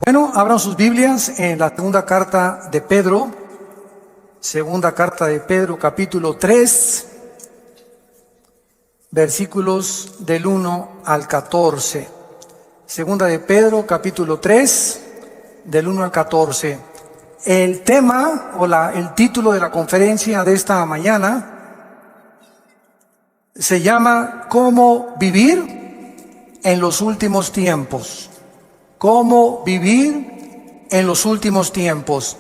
Bueno, abran sus Biblias en la segunda carta de Pedro, capítulo 3, versículos del 1 al 14. Segunda de Pedro, capítulo 3, del 1 al 14. El tema el título de la conferencia de esta mañana se llama ¿Cómo vivir en los últimos tiempos? ¿Cómo vivir en los últimos tiempos?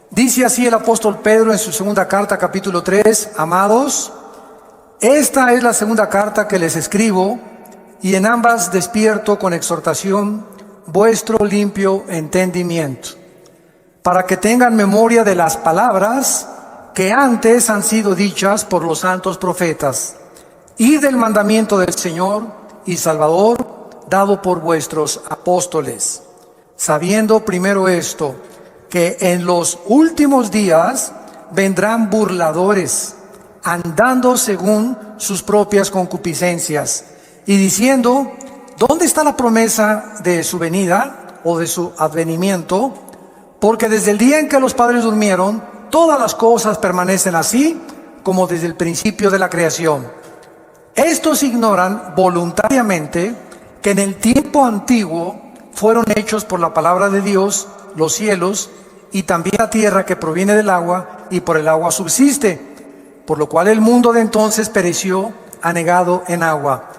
Dice así el apóstol Pedro en su segunda carta, capítulo 3, amados, esta es la segunda carta que les escribo, y en ambas despierto con exhortación vuestro limpio entendimiento, para que tengan memoria de las palabras que antes han sido dichas por los santos profetas, y del mandamiento del Señor y Salvador, dado por vuestros apóstoles, sabiendo primero esto, que en los últimos días vendrán burladores, andando según sus propias concupiscencias, y diciendo, ¿dónde está la promesa de su venida o de su advenimiento? Porque desde el día en que los padres durmieron, todas las cosas permanecen así como desde el principio de la creación. Estos ignoran voluntariamente que en el tiempo antiguo fueron hechos por la palabra de Dios los cielos y también la tierra que proviene del agua y por el agua subsiste, por lo cual el mundo de entonces pereció anegado en agua.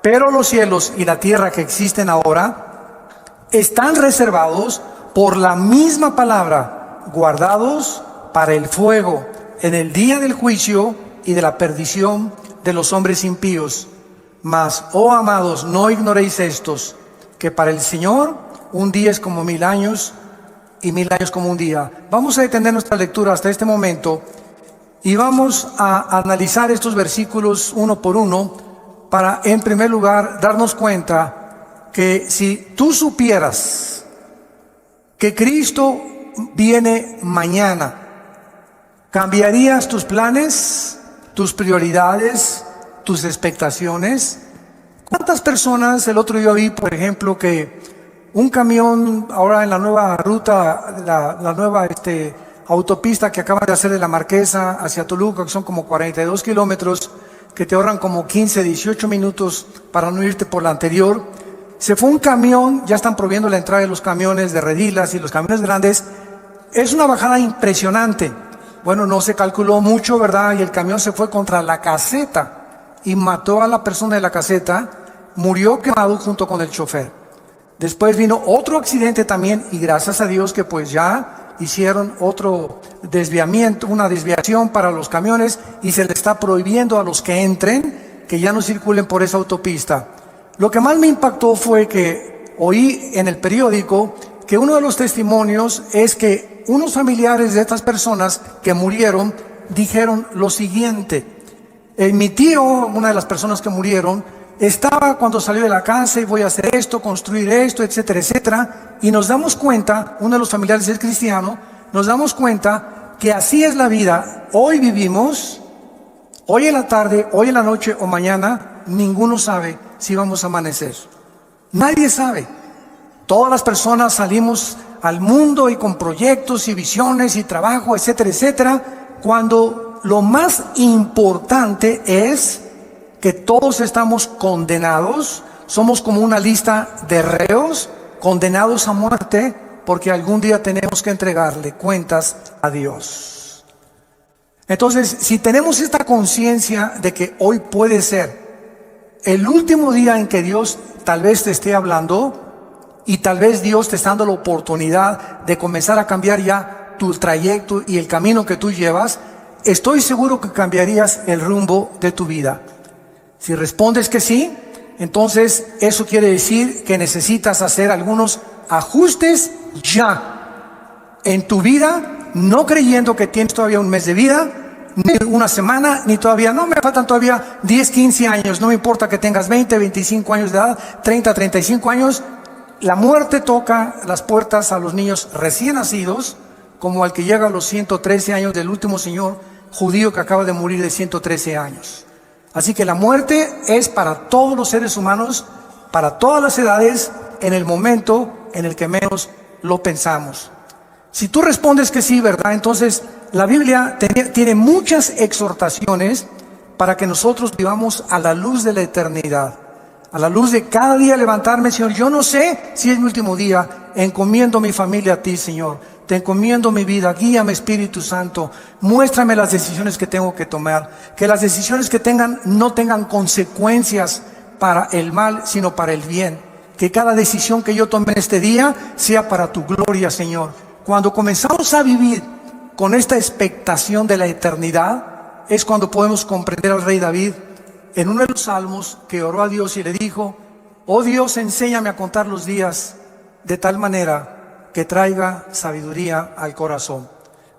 Pero los cielos y la tierra que existen ahora están reservados por la misma palabra, guardados para el fuego en el día del juicio y de la perdición de los hombres impíos. Mas, oh amados, no ignoréis estos, que para el Señor un día es como 1000 años y 1000 años como un día. Vamos a detener nuestra lectura hasta este momento y vamos a analizar estos versículos uno por uno para, en primer lugar, darnos cuenta que si tú supieras que Cristo viene mañana, ¿cambiarías tus planes, tus prioridades, tus expectaciones? ¿Cuántas personas el otro día vi, por ejemplo, que un camión ahora en la nueva ruta, la nueva autopista que acaban de hacer de la Marquesa hacia Toluca, que son como 42 kilómetros, que te ahorran como 15, 18 minutos para no irte por la anterior? Se fue un camión, ya están prohibiendo la entrada de los camiones de redilas y los camiones grandes. Es una bajada impresionante. Bueno, no se calculó mucho, ¿verdad? Y el camión se fue contra la caseta y mató a la persona de la caseta, murió quemado junto con el chofer. Después vino otro accidente también, y gracias a Dios que pues ya hicieron otro desviamiento, una desviación para los camiones, y se le está prohibiendo a los que entren que ya no circulen por esa autopista. Lo que más me impactó fue que oí en el periódico que uno de los testimonios es que unos familiares de estas personas que murieron dijeron lo siguiente: mi tío, una de las personas que murieron, estaba cuando salió de la casa y voy a hacer esto, construir esto, etcétera, etcétera. Y nos damos cuenta, uno de los familiares es cristiano, nos damos cuenta que así es la vida. Hoy vivimos, hoy en la tarde, hoy en la noche o mañana, ninguno sabe si vamos a amanecer. Nadie sabe. Todas las personas salimos al mundo y con proyectos y visiones y trabajo, etcétera, etcétera, cuando lo más importante es que todos estamos condenados, somos como una lista de reos condenados a muerte, porque algún día tenemos que entregarle cuentas a Dios. Entonces, si tenemos esta conciencia de que hoy puede ser el último día en que Dios tal vez te esté hablando, y tal vez Dios te está dando la oportunidad de comenzar a cambiar ya tu trayecto y el camino que tú llevas, estoy seguro que cambiarías el rumbo de tu vida. Si respondes que sí, entonces eso quiere decir que necesitas hacer algunos ajustes ya en tu vida, no creyendo que tienes todavía un mes de vida, ni una semana, ni todavía, no, me faltan todavía 10, 15 años, no me importa que tengas 20, 25 años de edad, 30, 35 años, la muerte toca las puertas a los niños recién nacidos, como al que llega a los 113 años del último señor judío que acaba de morir de 113 años. Así que la muerte es para todos los seres humanos, para todas las edades, en el momento en el que menos lo pensamos. Si tú respondes que sí, ¿verdad? Entonces la Biblia tiene muchas exhortaciones para que nosotros vivamos a la luz de la eternidad, a la luz de cada día levantarme, Señor. Yo no sé si es mi último día, encomiendo mi familia a ti, Señor. Te encomiendo mi vida, guíame, Espíritu Santo. Muéstrame las decisiones que tengo que tomar. Que las decisiones que tengan no tengan consecuencias para el mal, sino para el bien. Que cada decisión que yo tome en este día sea para tu gloria, Señor. Cuando comenzamos a vivir con esta expectación de la eternidad, es cuando podemos comprender al rey David en uno de los salmos, que oró a Dios y le dijo: oh Dios, enséñame a contar los días de tal manera que traiga sabiduría al corazón.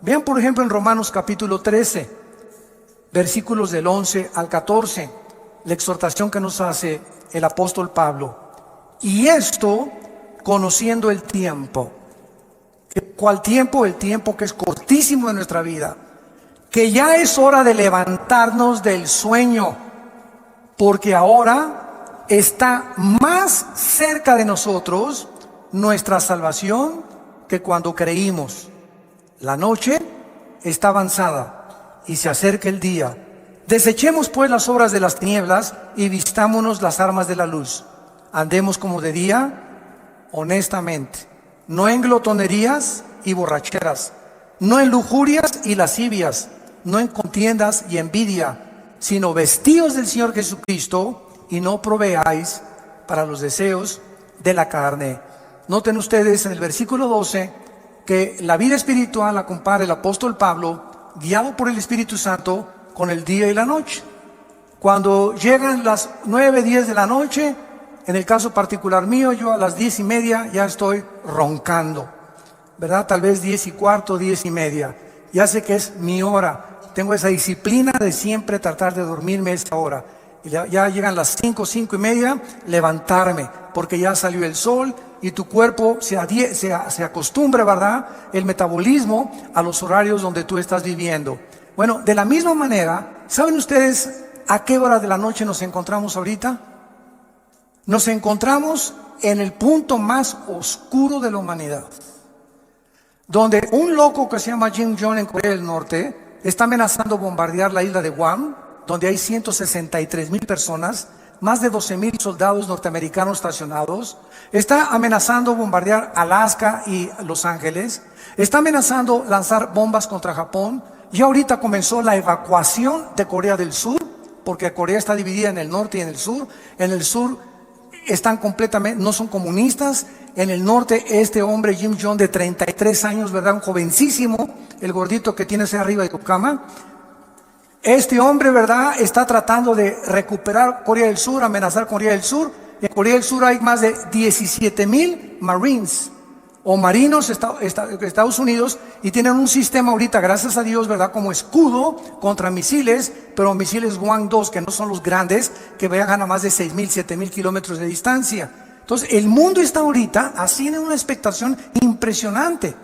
Vean por ejemplo en Romanos capítulo 13, versículos del 11 al 14, la exhortación que nos hace el apóstol Pablo. Y esto conociendo el tiempo. ¿Cuál tiempo? El tiempo que es cortísimo en nuestra vida. Que ya es hora de levantarnos del sueño, porque ahora está más cerca de nosotros nuestra salvación que cuando creímos. La noche está avanzada y se acerca el día. Desechemos pues las obras de las tinieblas y vistámonos las armas de la luz. Andemos como de día, honestamente, no en glotonerías y borracheras, no en lujurias y lascivias, no en contiendas y envidia, sino vestidos del Señor Jesucristo y no proveáis para los deseos de la carne. Noten ustedes en el versículo 12 que la vida espiritual la compara el apóstol Pablo, guiado por el Espíritu Santo, con el día y la noche. Cuando llegan las 9, 10 de la noche, en el caso particular mío, yo a las 10:30 ya estoy roncando, ¿verdad? Tal vez 10:15, 10:30. Ya sé que es mi hora. Tengo esa disciplina de siempre tratar de dormirme esa hora. Y ya llegan las 5, 5:30, levantarme, porque ya salió el sol y tu cuerpo se acostumbra, ¿verdad? El metabolismo a los horarios donde tú estás viviendo. Bueno, de la misma manera, ¿saben ustedes a qué hora de la noche nos encontramos ahorita? Nos encontramos en el punto más oscuro de la humanidad, donde un loco que se llama Kim Jong en Corea del Norte está amenazando bombardear la isla de Guam, donde hay 163,000 personas, más de 12,000 soldados norteamericanos estacionados. Está amenazando bombardear Alaska y Los Ángeles. Está amenazando lanzar bombas contra Japón. Ya ahorita comenzó la evacuación de Corea del Sur, porque Corea está dividida en el norte y en el sur. En el sur están completamente, no son comunistas. En el norte, este hombre Kim Jong de 33 años, ¿verdad? Un jovencísimo, el gordito que tienes ahí arriba de tu cama. Este hombre, ¿verdad?, está tratando de recuperar Corea del Sur, amenazar Corea del Sur. En Corea del Sur hay más de 17,000 Marines o marinos Estados Unidos, y tienen un sistema ahorita, gracias a Dios, ¿verdad?, como escudo contra misiles, pero misiles Hwang-2, que no son los grandes, que viajan a más de 6,000, 7,000 kilómetros de distancia. Entonces, el mundo está ahorita haciendo una expectación impresionante.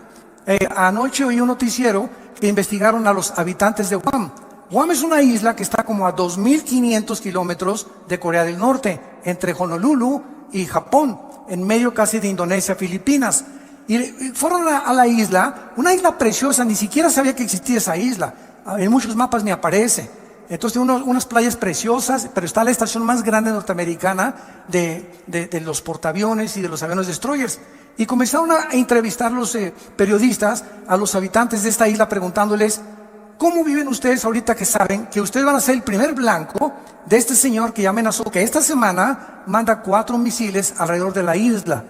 Anoche oí un noticiero que investigaron a los habitantes de Guam. Guam es una isla que está como a 2,500 kilómetros de Corea del Norte, entre Honolulu y Japón, en medio casi de Indonesia, Filipinas. Y fueron a la isla, una isla preciosa, ni siquiera sabía que existía esa isla. En muchos mapas ni aparece. Entonces tiene unas playas preciosas, pero está la estación más grande norteamericana de los portaaviones y de los aviones destroyers. Y comenzaron a entrevistar los periodistas a los habitantes de esta isla, preguntándoles: ¿cómo viven ustedes ahorita que saben que ustedes van a ser el primer blanco de este señor que ya amenazó que esta semana manda 4 misiles alrededor de la isla?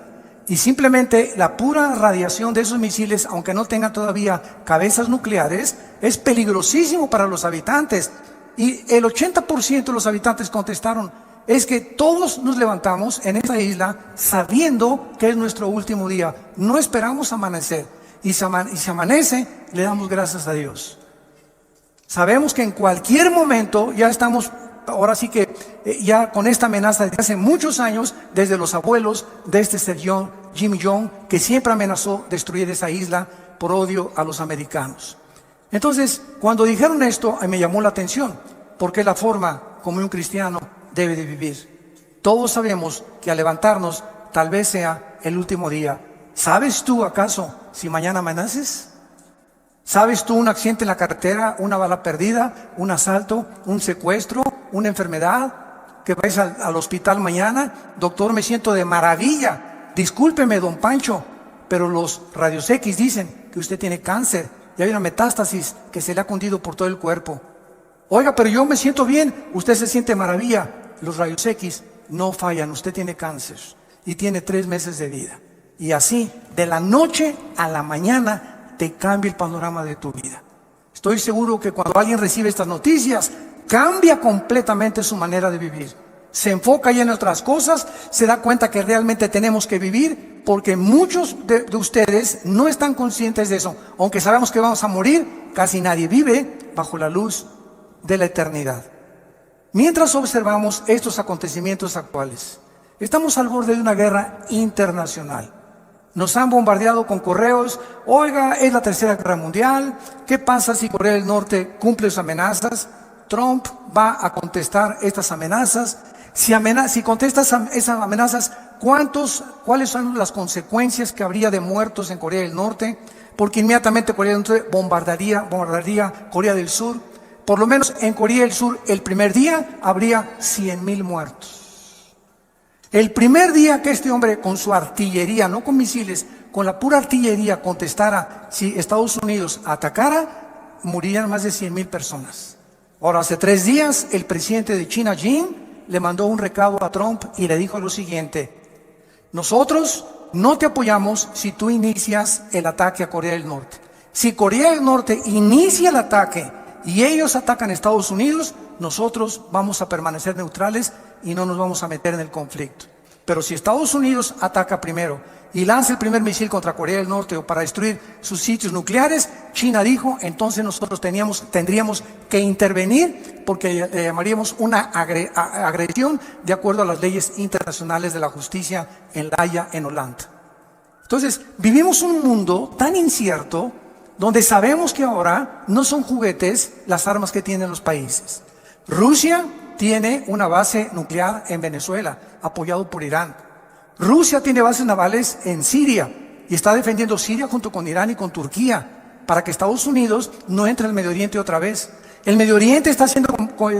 Y simplemente la pura radiación de esos misiles, aunque no tengan todavía cabezas nucleares, es peligrosísimo para los habitantes. Y el 80% de los habitantes contestaron: es que todos nos levantamos en esta isla sabiendo que es nuestro último día. No esperamos amanecer. Y si amanece, le damos gracias a Dios. Sabemos que en cualquier momento ya estamos, ahora sí que ya con esta amenaza desde hace muchos años, desde los abuelos de este señor Kim Jong, que siempre amenazó destruir esa isla por odio a los americanos. Entonces, cuando dijeron esto, a mí me llamó la atención, porque es la forma como un cristiano debe de vivir. Todos sabemos que al levantarnos tal vez sea el último día, ¿Sabes tú acaso si mañana amaneces? ¿Sabes tú un accidente en la carretera, una bala perdida, un asalto, un secuestro, una enfermedad? Que vais al hospital mañana. Doctor, me siento de maravilla. Discúlpeme, don Pancho, pero los rayos X dicen que usted tiene cáncer y hay una metástasis que se le ha cundido por todo el cuerpo. Oiga, pero yo me siento bien. Usted se siente maravilla. Los rayos X no fallan. Usted tiene cáncer y tiene 3 meses de vida. Y así, de la noche a la mañana, te cambia el panorama de tu vida. Estoy seguro que cuando alguien recibe estas noticias, cambia completamente su manera de vivir. Se enfoca ya en otras cosas, se da cuenta que realmente tenemos que vivir, porque muchos de ustedes no están conscientes de eso. Aunque sabemos que vamos a morir, casi nadie vive bajo la luz de la eternidad. Mientras observamos estos acontecimientos actuales, estamos al borde de una guerra internacional. Nos han bombardeado con correos. Oiga, es la tercera guerra mundial. ¿Qué pasa si Corea del Norte cumple sus amenazas? Trump va a contestar estas amenazas. Si contesta esas amenazas, ¿cuáles son las consecuencias que habría de muertos en Corea del Norte? Porque inmediatamente Corea del Norte bombardaría Corea del Sur. Por lo menos en Corea del Sur, el primer día habría 100,000 muertos. El primer día que este hombre con su artillería, no con misiles, con la pura artillería contestara si Estados Unidos atacara, morirían más de 100,000 personas. Ahora, hace 3 días, el presidente de China, Xi, le mandó un recado a Trump y le dijo lo siguiente: nosotros no te apoyamos si tú inicias el ataque a Corea del Norte. Si Corea del Norte inicia el ataque y ellos atacan a Estados Unidos, nosotros vamos a permanecer neutrales y no nos vamos a meter en el conflicto. Pero si Estados Unidos ataca primero y lanza el primer misil contra Corea del Norte o para destruir sus sitios nucleares, China dijo, entonces nosotros tendríamos que intervenir, porque le llamaríamos una agresión de acuerdo a las leyes internacionales de la justicia en La Haya, en Holanda. Entonces, vivimos un mundo tan incierto donde sabemos que ahora no son juguetes las armas que tienen los países. Rusia tiene una base nuclear en Venezuela, apoyado por Irán. Rusia tiene bases navales en Siria y está defendiendo Siria junto con Irán y con Turquía para que Estados Unidos no entre al Medio Oriente otra vez. El Medio Oriente está siendo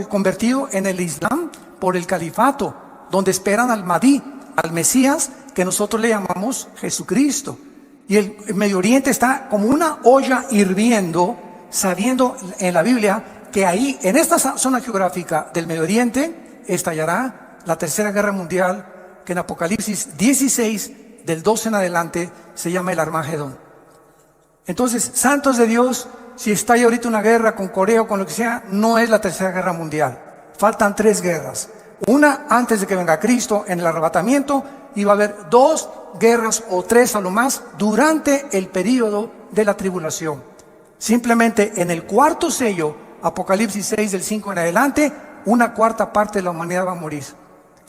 convertido en el Islam por el califato, donde esperan al Mahdi, al Mesías, que nosotros le llamamos Jesucristo. Y el Medio Oriente está como una olla hirviendo, sabiendo en la Biblia que ahí, en esta zona geográfica del Medio Oriente, estallará la tercera guerra mundial, que en Apocalipsis 16, del 12 en adelante, se llama el Armagedón. Entonces, santos de Dios, si está ahí ahorita una guerra con Corea o con lo que sea, no es la tercera guerra mundial. Faltan 3 guerras. Una antes de que venga Cristo en el arrebatamiento, y va a haber 2 guerras o 3 a lo más durante el periodo de la tribulación. Simplemente en el cuarto sello, Apocalipsis 6 del 5 en adelante, 1/4 parte de la humanidad va a morir.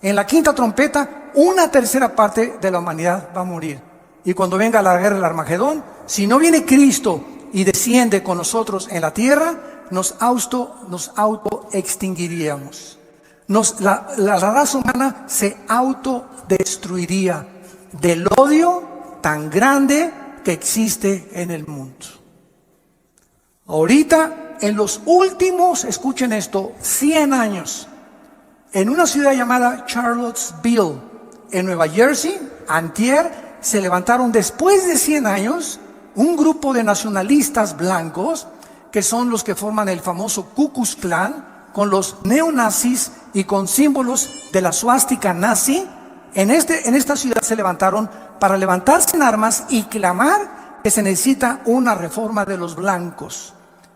En la quinta trompeta, 1/3 parte de la humanidad va a morir. Y cuando venga la guerra del Armagedón, si no viene Cristo y desciende con nosotros en la tierra, nos auto extinguiríamos. La raza humana se autodestruiría del odio tan grande que existe en el mundo. Ahorita, en los últimos, escuchen esto, 100 años, en una ciudad llamada Charlottesville, en Nueva Jersey, antier, se levantaron después de 100 años un grupo de nacionalistas blancos, que son los que forman el famoso Ku Klux Klan, con los neonazis y con símbolos de la suástica nazi. En esta ciudad se levantaron para levantarse en armas y clamar que se necesita una reforma de los blancos,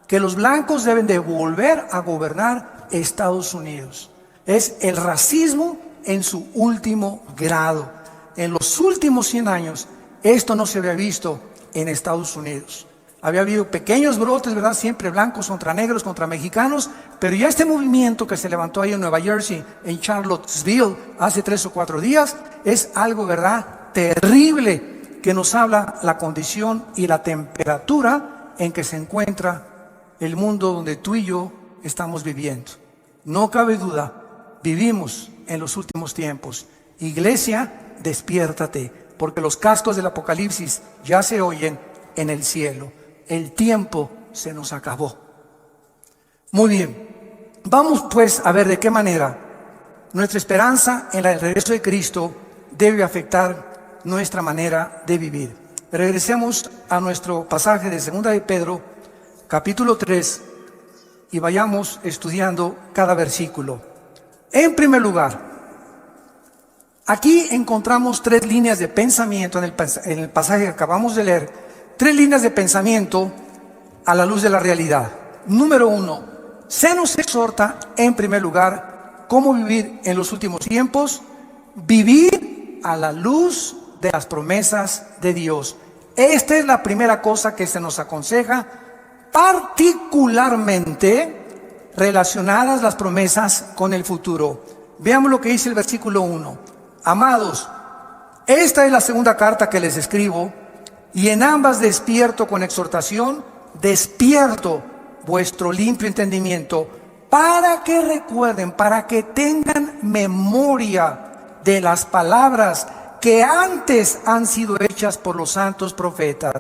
que los blancos deben de volver a gobernar Estados Unidos. Es el racismo en su último grado. En los últimos 100 años, esto no se había visto en Estados Unidos. Había habido pequeños brotes, ¿verdad? Siempre blancos contra negros, contra mexicanos, pero ya este movimiento que se levantó ahí en Nueva Jersey, en Charlottesville, hace 3 o 4 días, es algo, ¿verdad?, terrible, que nos habla la condición y la temperatura en que se encuentra el mundo donde tú y yo estamos viviendo. No cabe duda, vivimos en los últimos tiempos. Iglesia, despiértate, porque los cascos del Apocalipsis ya se oyen en el cielo. El tiempo se nos acabó. Muy bien, vamos pues a ver de qué manera nuestra esperanza en el regreso de Cristo debe afectar nuestra manera de vivir. Regresemos a nuestro pasaje de 2 de Pedro, capítulo 3, y vayamos estudiando cada versículo. En primer lugar, aquí encontramos tres líneas de pensamiento en el pasaje que acabamos de leer, tres líneas de pensamiento a la luz de la realidad. Número uno, se nos exhorta en primer lugar cómo vivir en los últimos tiempos, vivir a la luz de las promesas de Dios. Esta es la primera cosa que se nos aconseja, particularmente relacionadas las promesas con el futuro. Veamos lo que dice el versículo 1. Amados, esta es la segunda carta que les escribo, y en ambas despierto con exhortación, despierto vuestro limpio entendimiento, para que recuerden, para que tengan memoria de las palabras que antes han sido hechas por los santos profetas.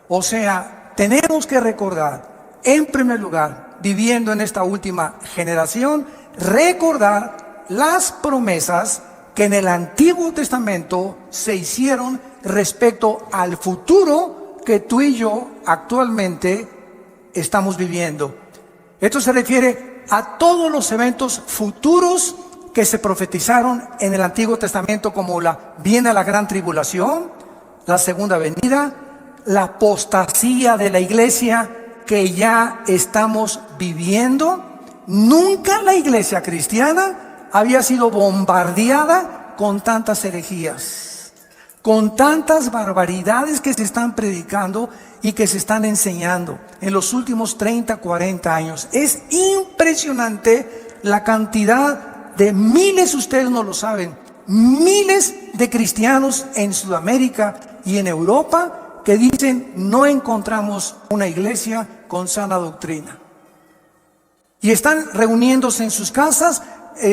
O sea, tenemos que recordar, en primer lugar, viviendo en esta última generación, recordar las promesas que en el Antiguo Testamento se hicieron respecto al futuro que tú y yo actualmente estamos viviendo. Esto se refiere a todos los eventos futuros que se profetizaron en el Antiguo Testamento, como viene la gran tribulación, la segunda venida, la apostasía de la iglesia que ya estamos viviendo. Nunca la iglesia cristiana había sido bombardeada con tantas herejías, con tantas barbaridades que se están predicando y que se están enseñando en los últimos 30, 40 años. Es impresionante la cantidad de miles, ustedes no lo saben, miles de cristianos en Sudamérica y en Europa que dicen no encontramos una iglesia con sana doctrina. Y están reuniéndose en sus casas,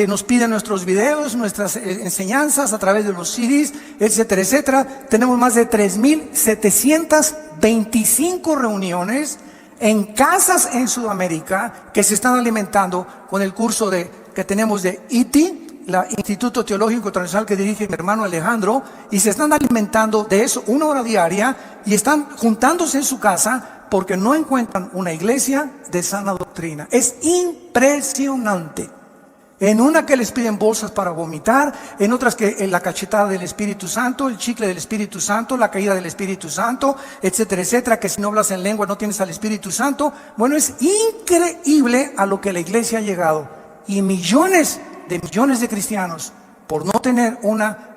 nos piden nuestros videos, nuestras enseñanzas a través de los CDs, etcétera, etcétera. Tenemos más de 3,725 reuniones en casas en Sudamérica que se están alimentando con el curso que tenemos de ITI, la Instituto Teológico Internacional que dirige mi hermano Alejandro, y se están alimentando de eso 1 hora diaria y están juntándose en su casa porque no encuentran una iglesia de sana doctrina. Es impresionante. En una que les piden bolsas para vomitar, en otras que la cachetada del Espíritu Santo, el chicle del Espíritu Santo, la caída del Espíritu Santo, etcétera, etcétera, que si no hablas en lengua no tienes al Espíritu Santo. Bueno, es increíble a lo que la iglesia ha llegado. Y millones de cristianos, por no tener una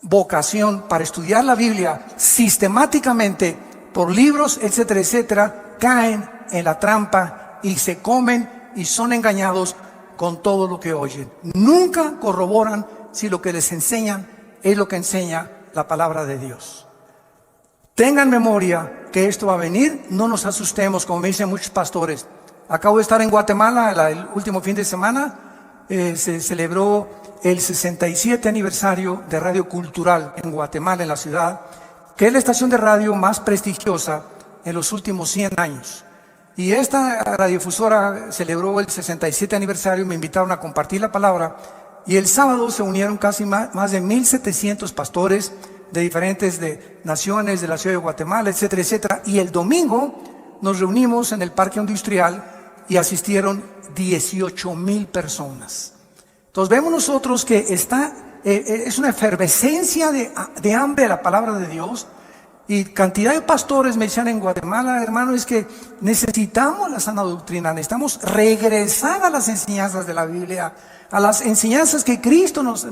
vocación para estudiar la Biblia sistemáticamente por libros, etcétera, etcétera, caen en la trampa y se comen y son engañados con todo lo que oyen. Nunca corroboran si lo que les enseñan es lo que enseña la palabra de Dios. Tengan memoria que esto va a venir, no nos asustemos, como me dicen muchos pastores. Acabo de estar en Guatemala el último fin de semana. Se celebró el 67 aniversario de Radio Cultural en Guatemala, en la ciudad, que es la estación de radio más prestigiosa en los últimos 100 años. Y esta radiodifusora celebró el 67 aniversario, me invitaron a compartir la palabra, y el sábado se unieron casi más de 1,700 pastores de diferentes naciones, de la ciudad de Guatemala, etcétera, etcétera. Y el domingo nos reunimos en el Parque Industrial y asistieron 18,000 personas. Entonces vemos nosotros que es una efervescencia de hambre de la palabra de Dios. Y cantidad de pastores me decían en Guatemala, hermano, es que necesitamos la sana doctrina, necesitamos regresar a las enseñanzas de la Biblia, a las enseñanzas que Cristo nos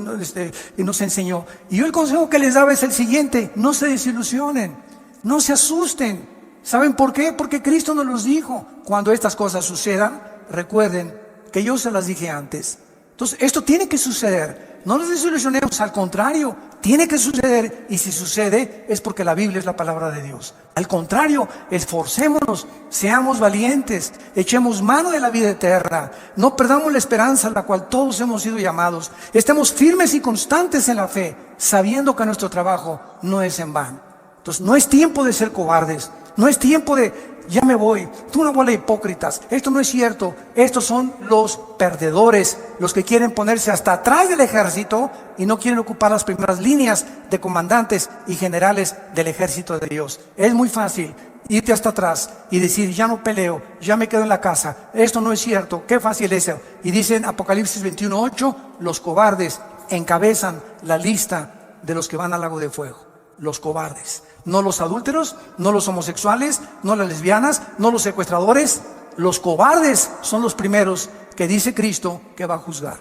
enseñó. Y yo el consejo que les daba es el siguiente: no se desilusionen, no se asusten. ¿Saben por qué? Porque Cristo nos los dijo. Cuando estas cosas sucedan, recuerden que yo se las dije antes. Entonces, esto tiene que suceder. No nos desilusionemos, al contrario, tiene que suceder, y si sucede es porque la Biblia es la palabra de Dios. Al contrario, esforcémonos, seamos valientes, echemos mano de la vida eterna, no perdamos la esperanza a la cual todos hemos sido llamados, estemos firmes y constantes en la fe, sabiendo que nuestro trabajo no es en vano. Entonces, no es tiempo de ser cobardes, no es tiempo de, ya me voy, tú una bola de hipócritas, esto no es cierto. Estos son los perdedores, los que quieren ponerse hasta atrás del ejército y no quieren ocupar las primeras líneas de comandantes y generales del ejército de Dios. Es muy fácil irte hasta atrás y decir, ya no peleo, ya me quedo en la casa, esto no es cierto, qué fácil es eso. Y dice en Apocalipsis 21:8, los cobardes encabezan la lista de los que van al lago de fuego. Los cobardes, no los adúlteros, no los homosexuales, no las lesbianas, no los secuestradores. Los cobardes son los primeros que dice Cristo que va a juzgar.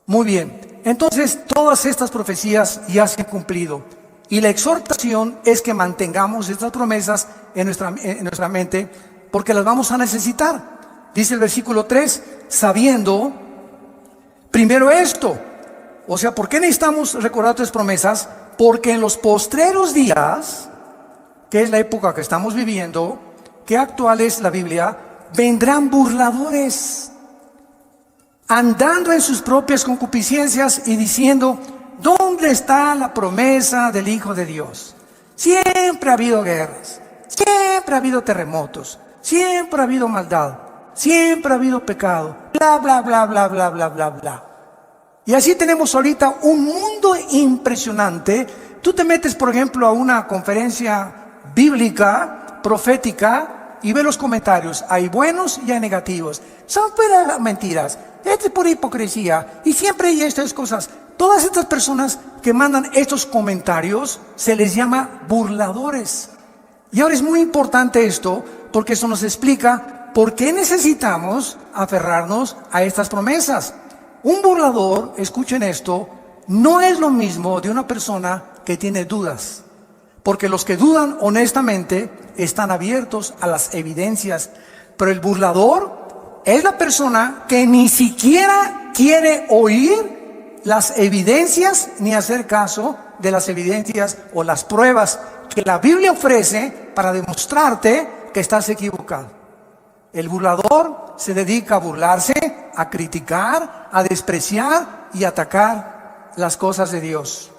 Muy bien, entonces todas estas profecías ya se han cumplido y la exhortación es que mantengamos estas promesas en nuestra mente, porque las vamos a necesitar. Dice el versículo 3, sabiendo primero esto. O sea, ¿por qué necesitamos recordar estas promesas? Porque en los postreros días, que es la época que estamos viviendo, que actual es la Biblia, vendrán burladores, andando en sus propias concupiscencias y diciendo, ¿dónde está la promesa del Hijo de Dios? Siempre ha habido guerras, siempre ha habido terremotos, siempre ha habido maldad, siempre ha habido pecado, bla, bla, bla, bla, bla, bla, bla, bla. Y así tenemos ahorita un mundo impresionante. Tú te metes, por ejemplo, a una conferencia bíblica, profética, y ves los comentarios. Hay buenos y hay negativos. Son puras mentiras. Esto es pura hipocresía. Y siempre hay estas cosas. Todas estas personas que mandan estos comentarios se les llama burladores. Y ahora es muy importante esto, porque eso nos explica por qué necesitamos aferrarnos a estas promesas. Un burlador, escuchen esto, no es lo mismo de una persona que tiene dudas, porque los que dudan honestamente están abiertos a las evidencias, pero el burlador es la persona que ni siquiera quiere oír las evidencias ni hacer caso de las evidencias o las pruebas que la Biblia ofrece para demostrarte que estás equivocado. El burlador se dedica a burlarse, a criticar, a despreciar y atacar las cosas de Dios.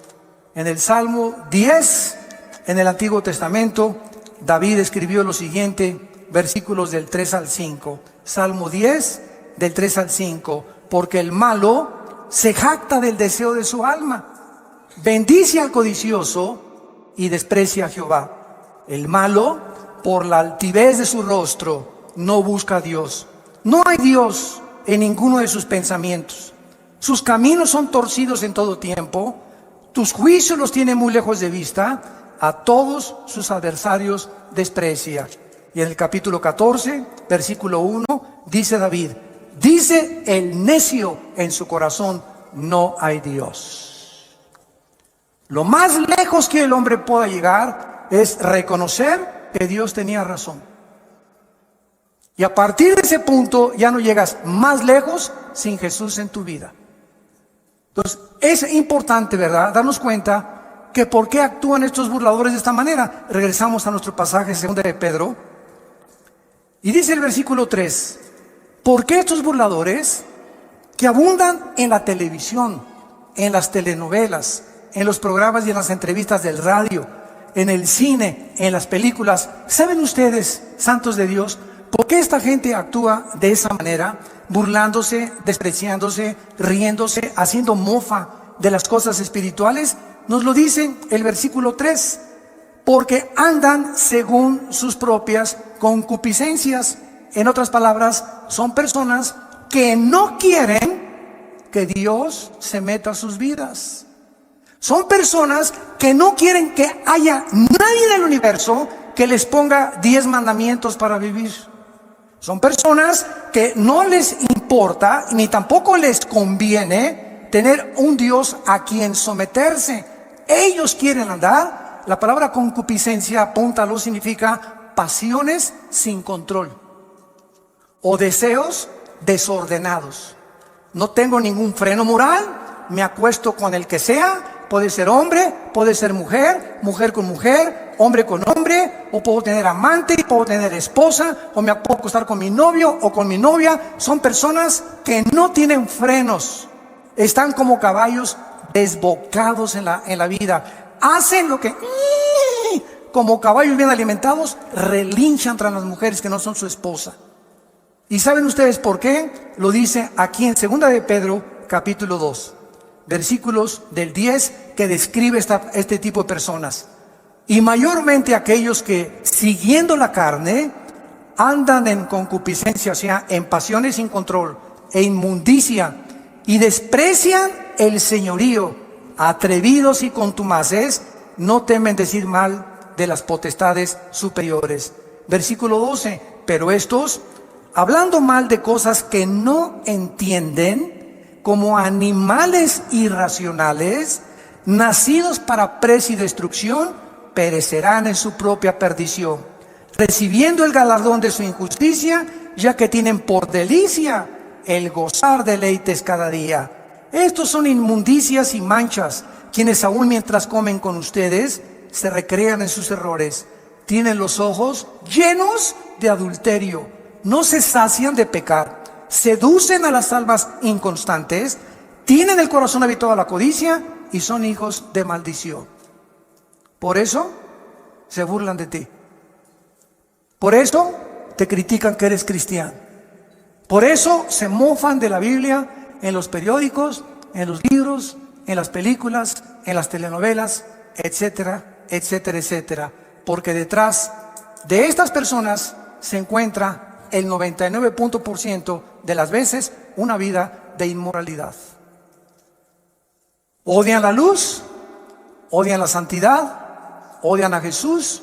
En el Salmo 10, en el Antiguo Testamento, David escribió lo siguiente, versículos del 3 al 5. Salmo 10, del 3 al 5. Porque el malo se jacta del deseo de su alma, bendice al codicioso y desprecia a Jehová. El malo, por la altivez de su rostro, no busca a Dios. No hay Dios en ninguno de sus pensamientos. Sus caminos son torcidos en todo tiempo. Tus juicios los tiene muy lejos de vista. A todos sus adversarios desprecia. Y en el capítulo 14, versículo 1, dice David, dice el necio en su corazón, no hay Dios. Lo más lejos que el hombre pueda llegar es reconocer que Dios tenía razón. Y a partir de ese punto ya no llegas más lejos sin Jesús en tu vida. Entonces es importante, ¿verdad?, darnos cuenta que por qué actúan estos burladores de esta manera. Regresamos a nuestro pasaje 2 de Pedro. Y dice el versículo 3, ¿por qué estos burladores que abundan en la televisión, en las telenovelas, en los programas y en las entrevistas del radio, en el cine, en las películas? ¿Saben ustedes, santos de Dios, por qué esta gente actúa de esa manera? Burlándose, despreciándose, riéndose, haciendo mofa de las cosas espirituales. Nos lo dice el versículo 3. Porque andan según sus propias concupiscencias. En otras palabras, son personas que no quieren que Dios se meta a sus vidas. Son personas que no quieren que haya nadie en el universo que les ponga 10 mandamientos para vivir. Son personas que no les importa ni tampoco les conviene tener un Dios a quien someterse. Ellos quieren andar. La palabra concupiscencia, apúntalo, significa pasiones sin control o deseos desordenados. No tengo ningún freno moral, me acuesto con el que sea, puede ser hombre, puede ser mujer, mujer con mujer, hombre con hombre, o puedo tener amante, puedo tener esposa, o me puedo acostar con mi novio o con mi novia. Son personas que no tienen frenos, están como caballos desbocados en la vida. Hacen lo que, como caballos bien alimentados, relinchan tras las mujeres que no son su esposa. ¿Y saben ustedes por qué? Lo dice aquí en 2 de Pedro, capítulo 2, versículos del 10, que describe este tipo de personas. Y mayormente aquellos que, siguiendo la carne, andan en concupiscencia, o sea, en pasiones sin control, e inmundicia, y desprecian el señorío, atrevidos y contumaces, no temen decir mal de las potestades superiores. Versículo 12, pero estos, hablando mal de cosas que no entienden, como animales irracionales, nacidos para presa y destrucción, perecerán en su propia perdición, recibiendo el galardón de su injusticia, ya que tienen por delicia el gozar deleites cada día. Estos son inmundicias y manchas, quienes aún mientras comen con ustedes, se recrean en sus errores. Tienen los ojos llenos de adulterio, no se sacian de pecar, seducen a las almas inconstantes, tienen el corazón habituado a la codicia y son hijos de maldición. Por eso se burlan de ti. Por eso te critican que eres cristiano. Por eso se mofan de la Biblia en los periódicos, en los libros, en las películas, en las telenovelas, etcétera, etcétera, etcétera. Porque detrás de estas personas se encuentra el 99% de las veces una vida de inmoralidad. Odian la luz, odian la santidad, odian a Jesús,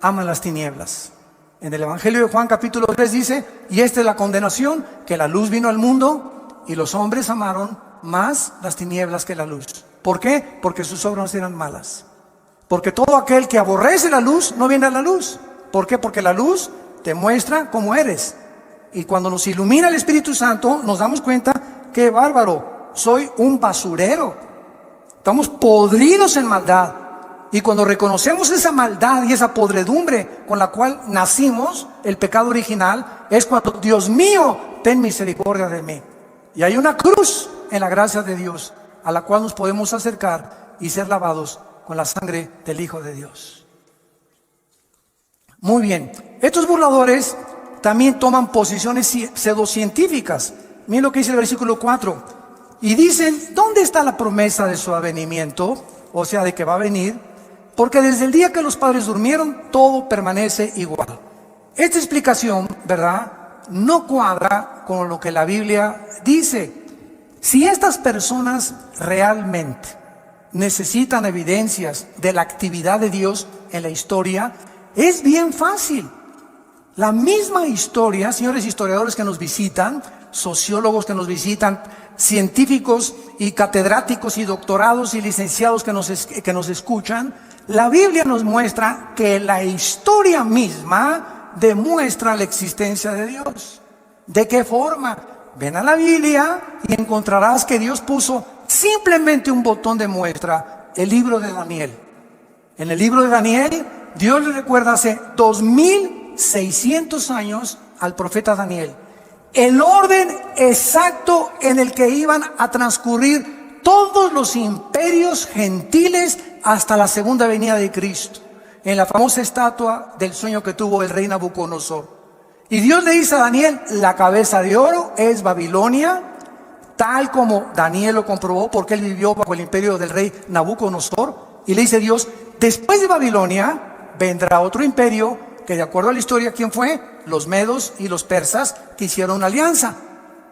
aman las tinieblas. En el Evangelio de Juan capítulo 3 dice, y esta es la condenación, que la luz vino al mundo y los hombres amaron más las tinieblas que la luz. ¿Por qué? Porque sus obras eran malas. Porque todo aquel que aborrece la luz no viene a la luz. ¿Por qué? Porque la luz te muestra cómo eres. Y cuando nos ilumina el Espíritu Santo, nos damos cuenta que bárbaro, soy un basurero. Estamos podridos en maldad. Y cuando reconocemos esa maldad y esa podredumbre con la cual nacimos, el pecado original, es cuando, Dios mío, ten misericordia de mí. Y hay una cruz en la gracia de Dios a la cual nos podemos acercar y ser lavados con la sangre del Hijo de Dios. Muy bien, estos burladores también toman posiciones pseudocientíficas. Miren lo que dice el versículo 4. Y dicen, ¿dónde está la promesa de su avenimiento? O sea, de que va a venir. Porque desde el día que los padres durmieron, todo permanece igual. Esta explicación, ¿verdad?, no cuadra con lo que la Biblia dice. Si estas personas realmente necesitan evidencias de la actividad de Dios en la historia, es bien fácil. La misma historia, señores historiadores que nos visitan, sociólogos que nos visitan, científicos y catedráticos y doctorados y licenciados que nos escuchan, la Biblia nos muestra que la historia misma demuestra la existencia de Dios. ¿De qué forma? Ven a la Biblia y encontrarás que Dios puso simplemente un botón de muestra, el libro de Daniel. En el libro de Daniel, Dios le recuerda hace 2600 años al profeta Daniel el orden exacto en el que iban a transcurrir todos los imperios gentiles hasta la segunda venida de Cristo, en la famosa estatua del sueño que tuvo el rey Nabucodonosor. Y Dios le dice a Daniel, la cabeza de oro es Babilonia, tal como Daniel lo comprobó porque él vivió bajo el imperio del rey Nabucodonosor. Y le dice Dios, después de Babilonia vendrá otro imperio que, de acuerdo a la historia, ¿quién fue? Los medos y los persas, que hicieron una alianza.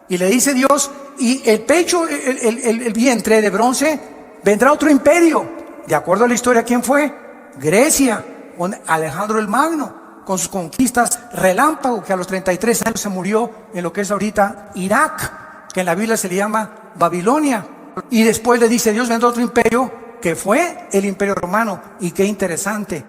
Y le dice Dios, y el pecho, el vientre de bronce, vendrá otro imperio. De acuerdo a la historia, ¿quién fue? Grecia, con Alejandro el Magno, con sus conquistas relámpago, que a los 33 años se murió en lo que es ahorita Irak, que en la Biblia se le llama Babilonia. Y después le dice Dios, vendrá otro imperio, que fue el imperio romano. Y qué interesante,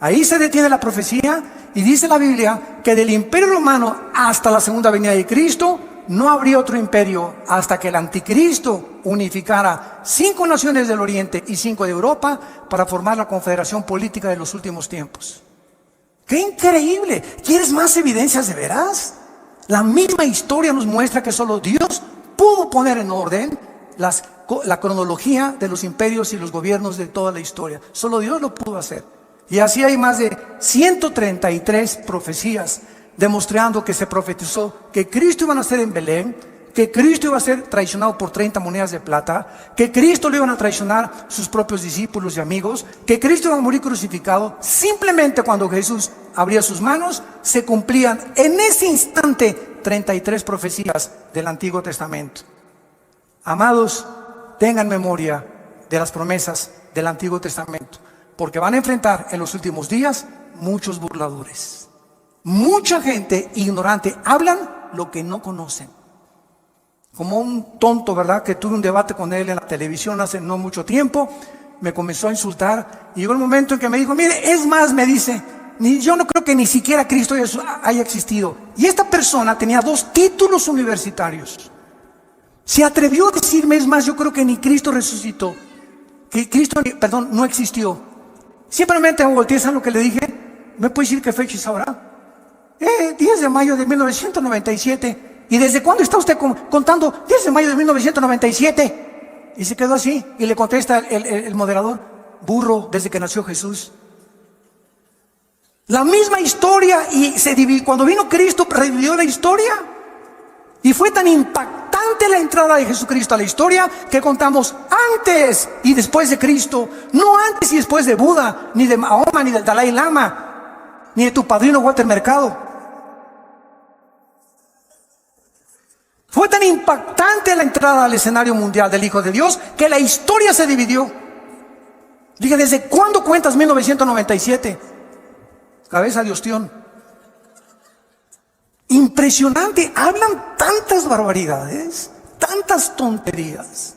ahí se detiene la profecía y dice la Biblia que del imperio romano hasta la segunda venida de Cristo no habría otro imperio hasta que el anticristo unificara 5 naciones del Oriente y 5 de Europa para formar la confederación política de los últimos tiempos. ¡Qué increíble! ¿Quieres más evidencias de veras? La misma historia nos muestra que solo Dios pudo poner en orden las la cronología de los imperios y los gobiernos de toda la historia. Solo Dios lo pudo hacer. Y así hay más de 133 profecías demostrando que se profetizó que Cristo iba a nacer en Belén, que Cristo iba a ser traicionado por 30 monedas de plata, que Cristo lo iban a traicionar sus propios discípulos y amigos, que Cristo iba a morir crucificado. Simplemente cuando Jesús abría sus manos, se cumplían en ese instante 33 profecías del Antiguo Testamento. Amados, tengan memoria de las promesas del Antiguo Testamento, porque van a enfrentar en los últimos días muchos burladores. Mucha gente ignorante, hablan lo que no conocen. Como un tonto, ¿verdad? Que tuve un debate con él en la televisión hace no mucho tiempo, me comenzó a insultar y llegó el momento en que me dijo, mire, es más, me dice, yo no creo que ni siquiera Cristo haya existido. Y esta persona tenía 2 títulos universitarios. Se atrevió a decirme, es más, yo creo que ni Cristo resucitó, que Cristo, perdón, no existió. Simplemente me volteé a lo que le dije. ¿Me puede decir qué fecha es ahora? 10 de mayo de 1997. ¿Y desde cuándo está usted contando? 10 de mayo de 1997. Y se quedó así. Y le contesta el moderador, burro, desde que nació Jesús. La misma historia, y se dividió. Cuando vino Cristo, revivió la historia. Y fue tan impactante la entrada de Jesucristo a la historia que contamos antes y después de Cristo. No antes y después de Buda, ni de Mahoma, ni del Dalai Lama, ni de tu padrino Walter Mercado. Fue tan impactante la entrada al escenario mundial del Hijo de Dios que la historia se dividió. Dije, ¿desde cuándo cuentas 1997? Cabeza de ostión. Impresionante, hablan tantas barbaridades, tantas tonterías.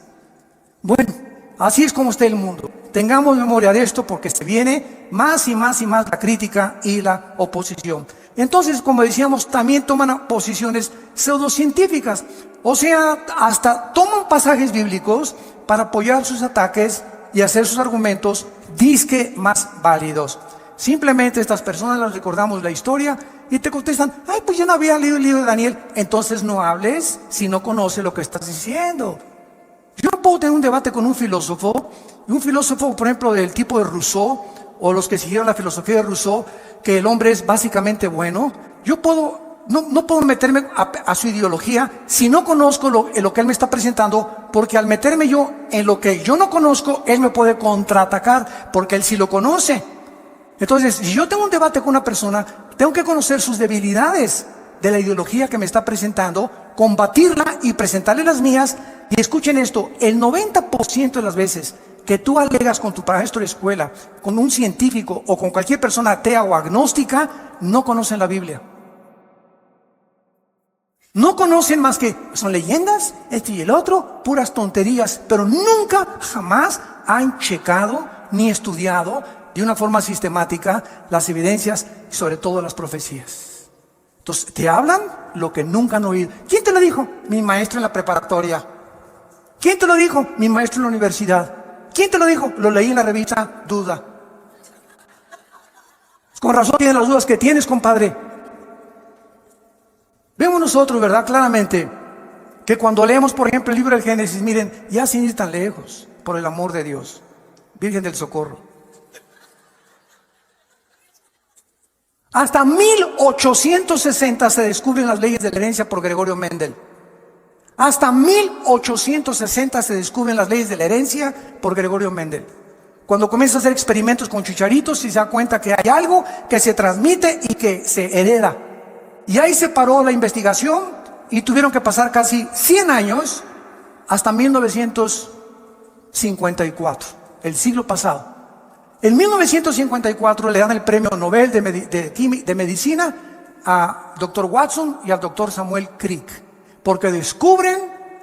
Bueno, así es como está el mundo. Tengamos memoria de esto porque se viene más y más y más la crítica y la oposición. Entonces, como decíamos, también toman posiciones pseudocientíficas. O sea, hasta toman pasajes bíblicos para apoyar sus ataques y hacer sus argumentos disque más válidos. Simplemente estas personas les recordamos la historia y te contestan, ay, pues yo no había leído el libro de Daniel. Entonces no hables si no conoces lo que estás diciendo. Yo no puedo tener un debate con un filósofo, por ejemplo, del tipo de Rousseau, o los que siguieron la filosofía de Rousseau, que el hombre es básicamente bueno. Yo no puedo meterme a su ideología si no conozco lo que él me está presentando, porque al meterme yo en lo que yo no conozco, él me puede contraatacar, porque él sí lo conoce. Entonces, si yo tengo un debate con una persona, tengo que conocer sus debilidades de la ideología que me está presentando, combatirla y presentarle las mías. Y escuchen esto, el 90% de las veces que tú alegas con tu maestro de escuela, con un científico o con cualquier persona atea o agnóstica, no conocen la Biblia. No conocen más que son leyendas, este y el otro, puras tonterías, pero nunca, jamás han checado ni estudiado de una forma sistemática las evidencias y sobre todo las profecías. Entonces, te hablan lo que nunca han oído. ¿Quién te lo dijo? Mi maestro en la preparatoria. ¿Quién te lo dijo? Mi maestro en la universidad. ¿Quién te lo dijo? Lo leí en la revista Duda. Con razón tienes las dudas que tienes, compadre. Vemos nosotros, ¿verdad? Claramente, que cuando leemos, por ejemplo, el libro del Génesis, miren, ya sin ir tan lejos, por el amor de Dios, Virgen del Socorro. Hasta 1860 se descubren las leyes de la herencia por Gregorio Mendel. Hasta 1860 se descubren las leyes de la herencia por Gregorio Mendel. Cuando comienza a hacer experimentos con chicharitos y se da cuenta que hay algo que se transmite y que se hereda. Y ahí se paró la investigación y tuvieron que pasar casi 100 años hasta 1954, el siglo pasado. En 1954 le dan el premio Nobel de Medicina a Dr. Watson y al Dr. Samuel Crick, porque descubren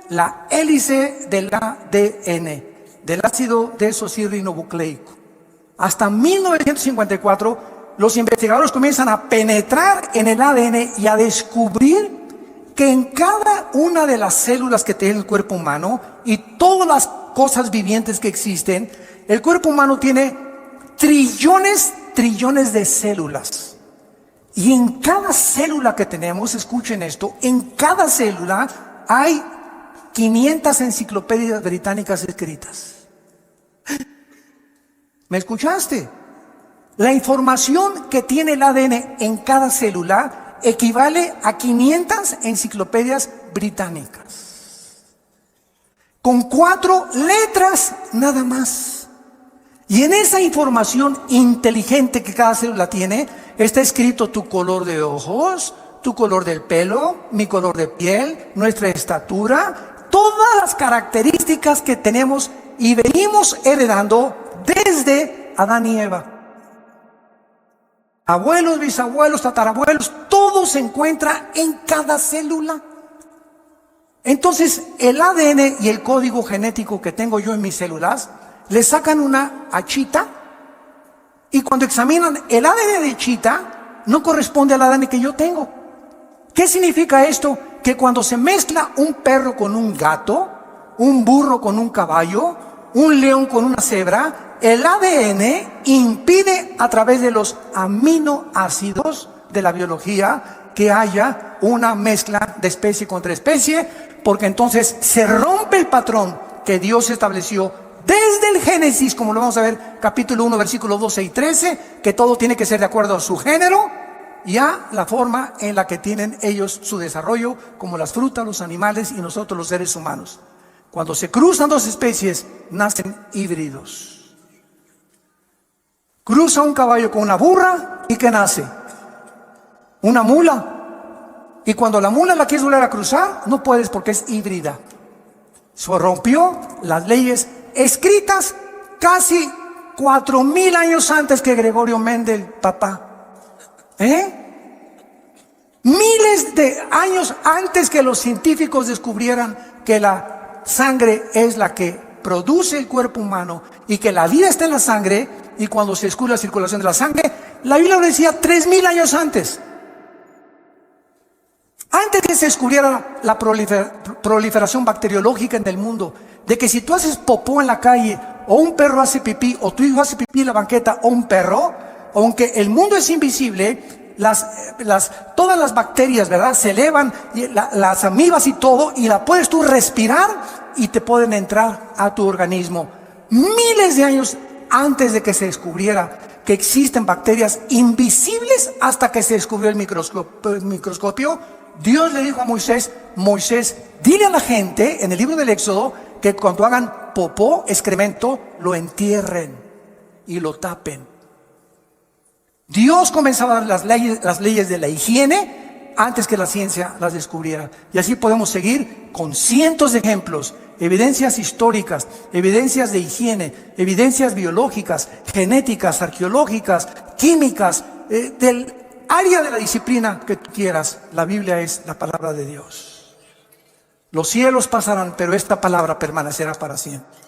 la hélice del ADN, del ácido desoxirribonucleico. Hasta 1954 los investigadores comienzan a penetrar en el ADN y a descubrir que en cada una de las células que tiene el cuerpo humano y todas las cosas vivientes que existen, el cuerpo humano tiene trillones de células. Y en cada célula que tenemos, escuchen esto, en cada célula hay 500 enciclopedias británicas escritas. ¿Me escuchaste? La información que tiene el ADN en cada célula equivale a 500 enciclopedias británicas. Con 4 letras nada más. Y en esa información inteligente que cada célula tiene, está escrito tu color de ojos, tu color del pelo, mi color de piel, nuestra estatura, todas las características que tenemos y venimos heredando desde Adán y Eva. Abuelos, bisabuelos, tatarabuelos, todo se encuentra en cada célula. Entonces, el ADN y el código genético que tengo yo en mis células, le sacan una a Chita, y cuando examinan el ADN de Chita, no corresponde al ADN que yo tengo. ¿Qué significa esto? Que cuando se mezcla un perro con un gato, un burro con un caballo, un león con una cebra, el ADN impide a través de los aminoácidos de la biología que haya una mezcla de especie contra especie, porque entonces se rompe el patrón que Dios estableció desde el Génesis, como lo vamos a ver, capítulo 1, versículos 12 y 13, que todo tiene que ser de acuerdo a su género y a la forma en la que tienen ellos su desarrollo, como las frutas, los animales y nosotros los seres humanos. Cuando se cruzan dos especies, nacen híbridos. Cruza un caballo con una burra, ¿y qué nace? Una mula. Y cuando la mula la quieres volver a cruzar, no puedes porque es híbrida. Se rompió las leyes escritas casi 4000 años antes que Gregorio Mendel, papá. Miles de años antes que los científicos descubrieran que la sangre es la que produce el cuerpo humano y que la vida está en la sangre, y cuando se descubre la circulación de la sangre, la Biblia lo decía 3000 años antes. Antes que se descubriera la proliferación bacteriológica en el mundo, de que si tú haces popó en la calle, o un perro hace pipí, o tu hijo hace pipí en la banqueta, o un perro, aunque el mundo es invisible, todas las bacterias, ¿verdad?, se elevan, y las amibas y todo, y la puedes tú respirar y te pueden entrar a tu organismo. Miles de años antes de que se descubriera que existen bacterias invisibles, hasta que se descubrió el microscopio, Dios le dijo a Moisés, dile a la gente en el libro del Éxodo que cuando hagan popó, excremento, lo entierren y lo tapen. Dios comenzaba a dar las leyes de la higiene antes que la ciencia las descubriera. Y así podemos seguir con cientos de ejemplos, evidencias históricas, evidencias de higiene, evidencias biológicas, genéticas, arqueológicas, químicas, del área de la disciplina que tú quieras. La Biblia es la palabra de Dios. Los cielos pasarán, pero esta palabra permanecerá para siempre.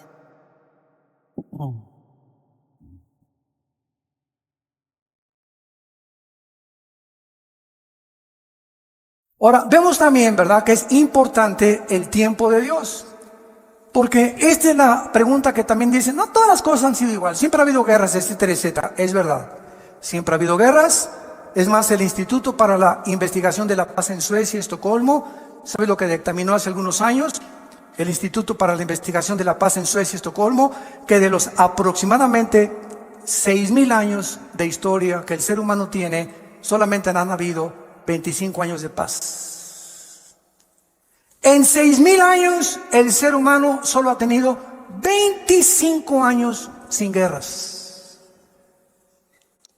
Ahora, vemos también, ¿verdad?, que es importante el tiempo de Dios. Porque esta es la pregunta que también dicen, no todas las cosas han sido igual, siempre ha habido guerras, etcétera, etcétera. Es verdad, siempre ha habido guerras. Es más, el Instituto para la Investigación de la Paz en Suecia, Estocolmo, ¿sabe lo que dictaminó hace algunos años? El Instituto para la Investigación de la Paz en Suecia, Estocolmo, que de los aproximadamente 6000 años de historia que el ser humano tiene, solamente han habido 25 años de paz. En 6000 años, el ser humano solo ha tenido 25 años sin guerras.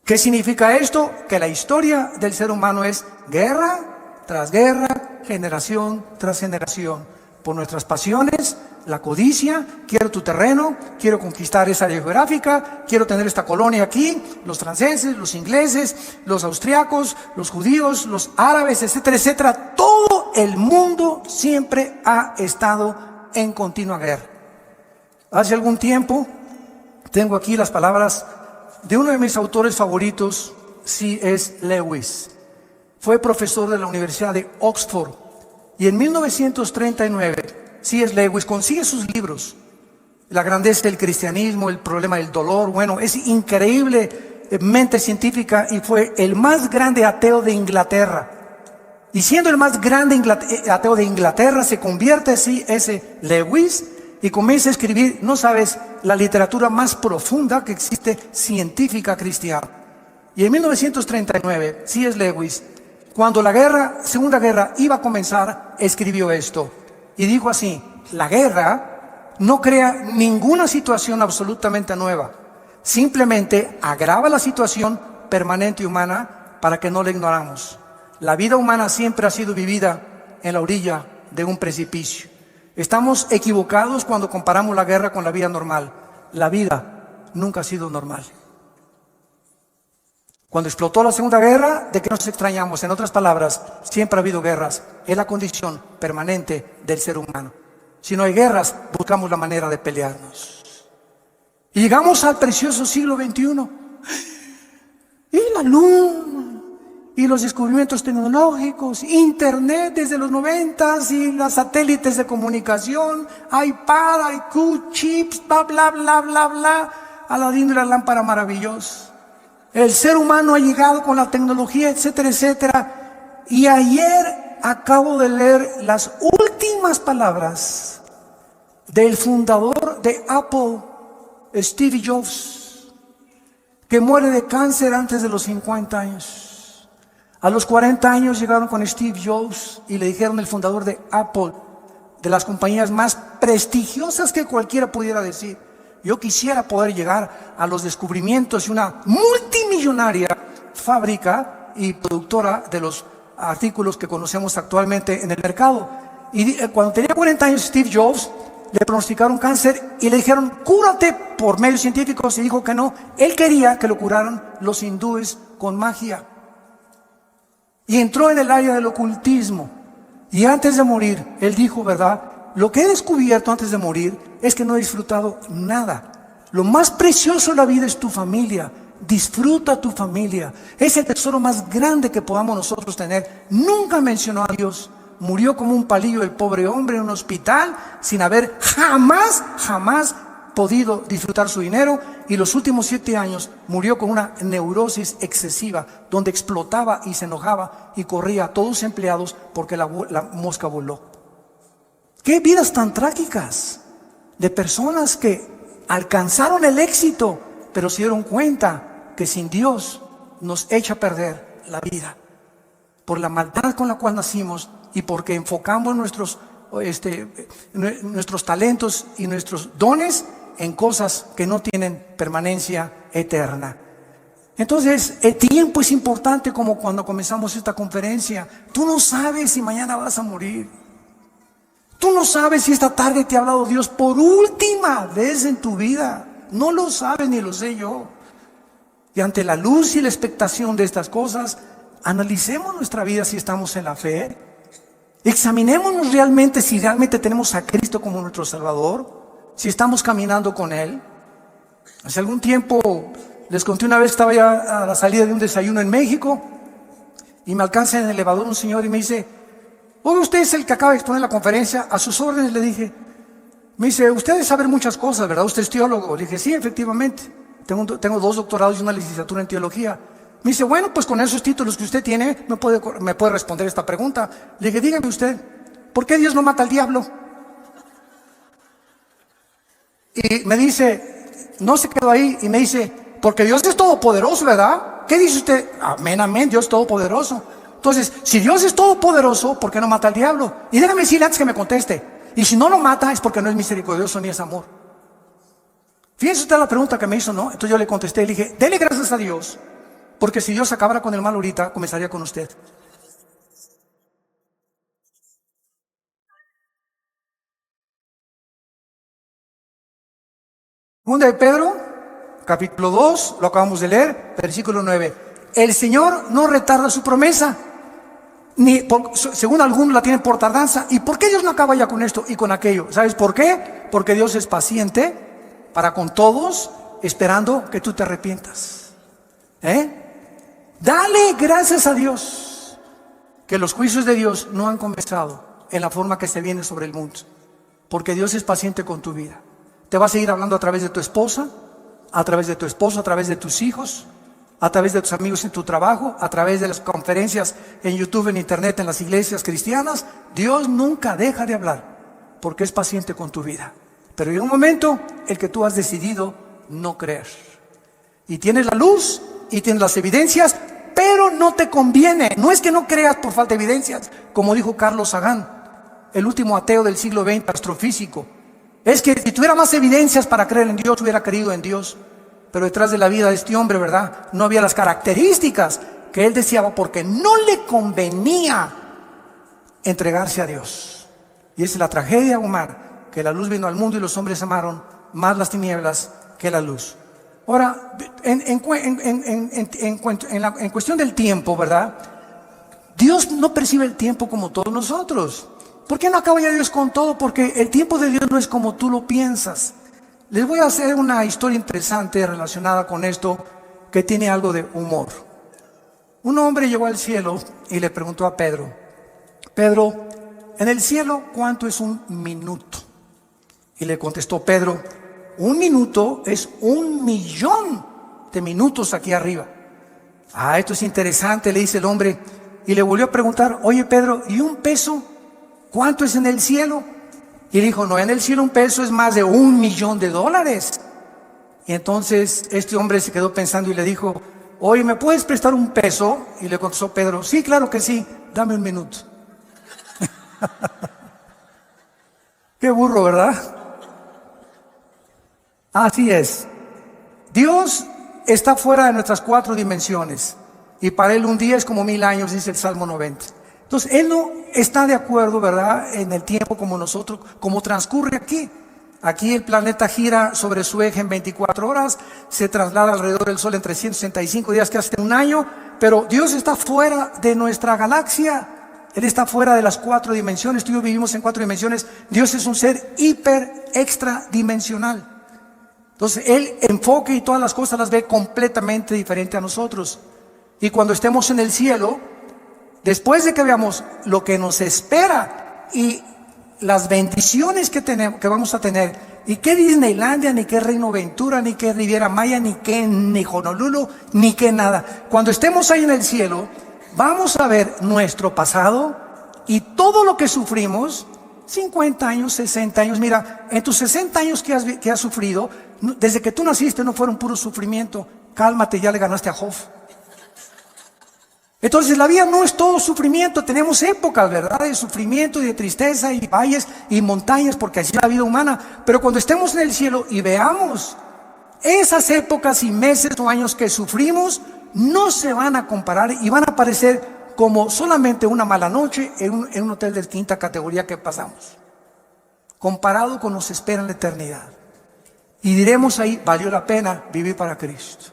¿Qué significa esto? Que la historia del ser humano es guerra tras guerra, generación tras generación, por nuestras pasiones, la codicia, quiero tu terreno, quiero conquistar esa área geográfica, quiero tener esta colonia aquí, los franceses, los ingleses, los austriacos, los judíos, los árabes, etcétera, etcétera. Todo el mundo siempre ha estado en continua guerra. Hace algún tiempo, tengo aquí las palabras de uno de mis autores favoritos, C.S. Lewis. Fue profesor de la Universidad de Oxford, y en 1939 C.S. Lewis consigue sus libros, La grandeza del cristianismo, El problema del dolor. Bueno, es increíble mente científica, y fue el más grande ateo de Inglaterra. Y siendo el más grande ateo de Inglaterra, se convierte C.S. Lewis y comienza a escribir, no sabes, la literatura más profunda que existe, científica cristiana. Y en 1939, C.S. Lewis, cuando la Segunda Guerra iba a comenzar, escribió esto. Y dijo así: la guerra no crea ninguna situación absolutamente nueva. Simplemente agrava la situación permanente humana para que no la ignoramos. La vida humana siempre ha sido vivida en la orilla de un precipicio. Estamos equivocados cuando comparamos la guerra con la vida normal. La vida nunca ha sido normal. Cuando explotó la Segunda Guerra, ¿de qué nos extrañamos? En otras palabras, siempre ha habido guerras. Es la condición permanente del ser humano. Si no hay guerras, buscamos la manera de pelearnos. Y llegamos al precioso siglo XXI. Y la luna, y los descubrimientos tecnológicos, internet desde los 90s, y los satélites de comunicación, iPad, IQ, chips, bla, bla, bla, bla, bla, Aladín y la lámpara maravillosa. El ser humano ha llegado con la tecnología, etcétera, etcétera. Y ayer acabo de leer las últimas palabras del fundador de Apple, Steve Jobs, que muere de cáncer antes de los 50 años. A los 40 años llegaron con Steve Jobs y le dijeron, el fundador de Apple, de las compañías más prestigiosas que cualquiera pudiera decir: yo quisiera poder llegar a los descubrimientos de una multimillonaria fábrica y productora de los artículos que conocemos actualmente en el mercado. Y cuando tenía 40 años, Steve Jobs le pronosticaron cáncer y le dijeron: cúrate por medios científicos, y dijo que no. Él quería que lo curaran los hindúes con magia. Y entró en el área del ocultismo. Y antes de morir, él dijo, ¿verdad? Lo que he descubierto antes de morir es que no he disfrutado nada. Lo más precioso de la vida es tu familia. Disfruta tu familia. Es el tesoro más grande que podamos nosotros tener. Nunca mencionó a Dios. Murió como un palillo el pobre hombre en un hospital sin haber jamás podido disfrutar su dinero. Y los últimos 7 años murió con una neurosis excesiva, donde explotaba y se enojaba y corría a todos sus empleados porque la mosca voló. ¡Qué vidas tan trágicas! De personas que alcanzaron el éxito, pero se dieron cuenta que sin Dios nos echa a perder la vida. Por la maldad con la cual nacimos y porque enfocamos nuestros talentos y nuestros dones en cosas que no tienen permanencia eterna. Entonces, el tiempo es importante, como cuando comenzamos esta conferencia. Tú no sabes si mañana vas a morir. Tú no sabes si esta tarde te ha hablado Dios por última vez en tu vida. No lo sabes ni lo sé yo. Y ante la luz y la expectación de estas cosas, analicemos nuestra vida si estamos en la fe. Examinémonos realmente si realmente tenemos a Cristo como nuestro Salvador, si estamos caminando con Él. Hace algún tiempo les conté una vez, estaba ya a la salida de un desayuno en México y me alcanza en el elevador un señor y me dice: oye, usted es el que acaba de exponer la conferencia, a sus órdenes. Le dije. Me dice: usted debe saber muchas cosas, ¿verdad? Usted es teólogo. Le dije: sí, efectivamente, tengo 2 doctorados y una licenciatura en teología. Me dice: bueno, pues con esos títulos que usted tiene me puede responder esta pregunta. Le dije: dígame usted, ¿por qué Dios no mata al diablo? Y me dice, no se quedó ahí, y me dice: porque Dios es todopoderoso, ¿verdad? ¿Qué dice usted? Amén, amén, Dios es todopoderoso. Entonces, si Dios es todopoderoso, ¿por qué no mata al diablo? Y déjame decirle antes que me conteste, y si no lo mata es porque no es misericordioso ni es amor. Fíjense usted la pregunta que me hizo, ¿no? Entonces yo le contesté y le dije: dele gracias a Dios, porque si Dios acabara con el mal ahorita, comenzaría con usted. Segunda de Pedro, capítulo 2, lo acabamos de leer, versículo 9. El Señor no retarda su promesa, según algunos la tienen por tardanza. ¿Y por qué Dios no acaba ya con esto y con aquello? ¿Sabes por qué? Porque Dios es paciente para con todos, esperando que tú te arrepientas. Dale gracias a Dios que los juicios de Dios no han comenzado en la forma que se viene sobre el mundo, porque Dios es paciente con tu vida. Te va a seguir hablando a través de tu esposa, a través de tu esposo, a través de tus hijos, a través de tus amigos en tu trabajo, a través de las conferencias en YouTube, en Internet, en las iglesias cristianas. Dios nunca deja de hablar, porque es paciente con tu vida. Pero llega un momento en que tú has decidido no creer. Y tienes la luz y tienes las evidencias, pero no te conviene. No es que no creas por falta de evidencias, como dijo Carlos Sagan, el último ateo del siglo XX, astrofísico. Es que si tuviera más evidencias para creer en Dios, hubiera creído en Dios. Pero detrás de la vida de este hombre, ¿verdad?, no había las características que él deseaba, porque no le convenía entregarse a Dios. Y esa es la tragedia humana, que la luz vino al mundo y los hombres amaron más las tinieblas que la luz. Ahora, en cuestión del tiempo, ¿verdad?, Dios no percibe el tiempo como todos nosotros. ¿Por qué no acaba ya Dios con todo? Porque el tiempo de Dios no es como tú lo piensas. Les voy a hacer una historia interesante relacionada con esto, que tiene algo de humor. Un hombre llegó al cielo y le preguntó a Pedro: Pedro, en el cielo, ¿cuánto es un minuto? Y le contestó Pedro: un minuto es 1.000.000 de minutos aquí arriba. Ah, esto es interesante, le dice el hombre, y le volvió a preguntar: oye Pedro, ¿y un peso cuánto es en el cielo? Y dijo: no, en el cielo un peso es más de $1.000.000. Y entonces este hombre se quedó pensando y le dijo: oye, ¿me puedes prestar un peso? Y le contestó Pedro: sí, claro que sí, dame un minuto. Qué burro, ¿verdad? Así es. Dios está fuera de nuestras 4 dimensiones, y para Él un día es como 1.000 años, dice el Salmo 90. Entonces Él no está de acuerdo, ¿verdad?, en el tiempo como nosotros, como transcurre aquí. Aquí el planeta gira sobre su eje en 24 horas, se traslada alrededor del Sol en 365 días, que hace un año, pero Dios está fuera de nuestra galaxia. Él está fuera de las 4 dimensiones. Tú y yo vivimos en 4 dimensiones. Dios es un ser hiper extradimensional. Entonces Él enfoque y todas las cosas las ve completamente diferente a nosotros. Y cuando estemos en el cielo, después de que veamos lo que nos espera y las bendiciones que tenemos, que vamos a tener, y qué Disneylandia, ni qué Reino Ventura, ni qué Riviera Maya, ni Honolulu, ni qué nada. Cuando estemos ahí en el cielo, vamos a ver nuestro pasado y todo lo que sufrimos, 50 años, 60 años. Mira, en tus 60 años que has sufrido, desde que tú naciste no fueron puro sufrimiento. Cálmate, ya le ganaste a Job. Entonces la vida no es todo sufrimiento. Tenemos épocas, ¿verdad?, de sufrimiento y de tristeza, y valles y montañas, porque así es la vida humana. Pero cuando estemos en el cielo y veamos esas épocas y meses o años que sufrimos, no se van a comparar y van a parecer como solamente una mala noche en un hotel de 5ª categoría que pasamos, comparado con lo que nos espera en la eternidad. Y diremos ahí: valió la pena vivir para Cristo.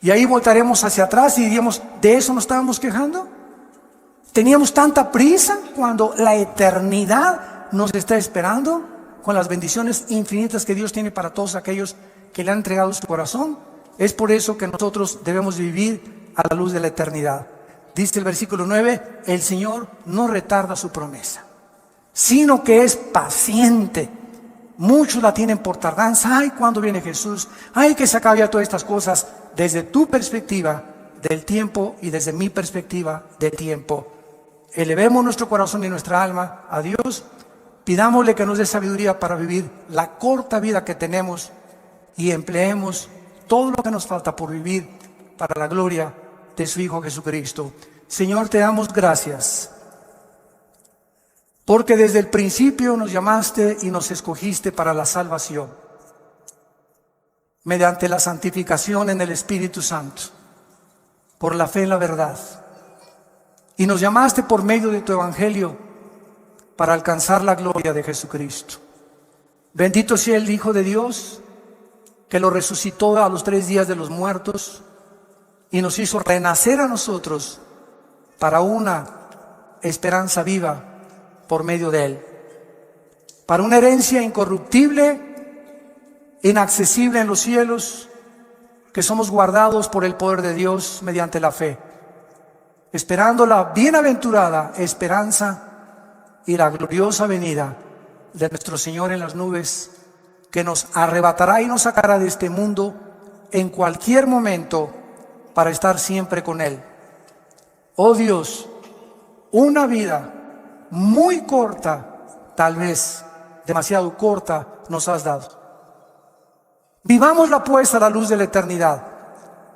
Y ahí voltaremos hacia atrás y diríamos: ¿de eso nos estábamos quejando? ¿Teníamos tanta prisa cuando la eternidad nos está esperando, con las bendiciones infinitas que Dios tiene para todos aquellos que le han entregado su corazón? Es por eso que nosotros debemos vivir a la luz de la eternidad. Dice el versículo 9: el Señor no retarda su promesa, sino que es paciente. Muchos la tienen por tardanza. Ay, ¿cuándo viene Jesús? Ay, que se acabe ya todas estas cosas. Desde tu perspectiva del tiempo y desde mi perspectiva del tiempo, elevemos nuestro corazón y nuestra alma a Dios. Pidámosle que nos dé sabiduría para vivir la corta vida que tenemos, y empleemos todo lo que nos falta por vivir para la gloria de su Hijo Jesucristo. Señor, te damos gracias, porque desde el principio nos llamaste y nos escogiste para la salvación, mediante la santificación en el Espíritu Santo, por la fe en la verdad. Y nos llamaste por medio de tu Evangelio para alcanzar la gloria de Jesucristo. Bendito sea el Hijo de Dios, que lo resucitó a los 3 días de los muertos y nos hizo renacer a nosotros para una esperanza viva por medio de Él, para una herencia incorruptible, inaccesible en los cielos, que somos guardados por el poder de Dios mediante la fe, esperando la bienaventurada esperanza y la gloriosa venida de nuestro Señor en las nubes, que nos arrebatará y nos sacará de este mundo en cualquier momento para estar siempre con Él. Oh Dios, una vida muy corta, tal vez demasiado corta, nos has dado. Vivámosla pues a la luz de la eternidad,